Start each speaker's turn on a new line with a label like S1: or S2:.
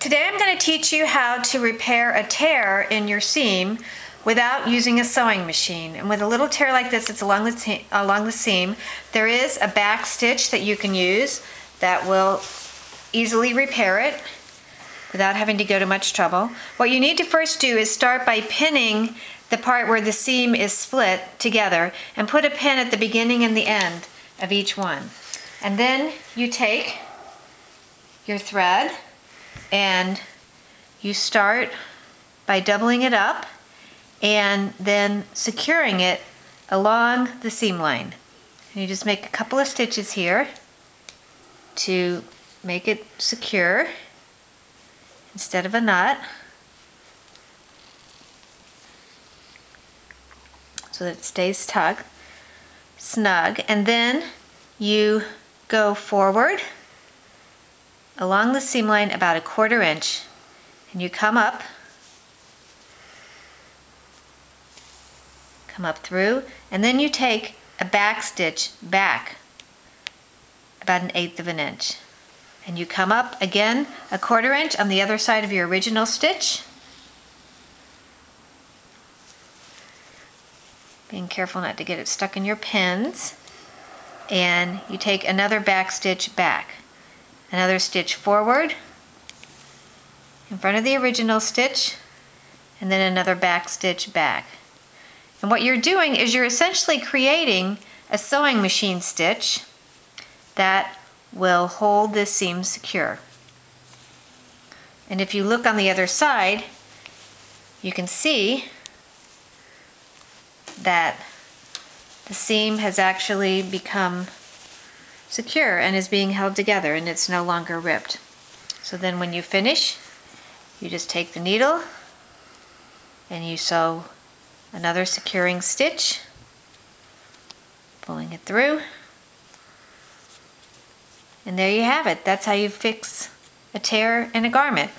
S1: Today I'm going to teach you how to repair a tear in your seam without using a sewing machine. And with a little tear like this, it's along the seam, there is a back stitch that you can use that will easily repair it without having to go to much trouble. What you need to first do is start by pinning the part where the seam is split together and put a pin at the beginning and the end of each one. And then you take your thread and you start by doubling it up and then securing it along the seam line. And you just make a couple of stitches here to make it secure instead of a knot, so that it stays snug. And then you go forward along the seam line about 1/4 inch, and you come up through, and then you take a back stitch back about 1/8 inch, and you come up again 1/4 inch on the other side of your original stitch, being careful not to get it stuck in your pins, and you take another back stitch back, another stitch forward in front of the original stitch, and then another back stitch back. And what you're doing is you're essentially creating a sewing machine stitch that will hold this seam secure. And if you look on the other side, you can see that the seam has actually become secure and is being held together, and it's no longer ripped. So then when you finish, you just take the needle and you sew another securing stitch, pulling it through, and there you have it. That's how you fix a tear in a garment.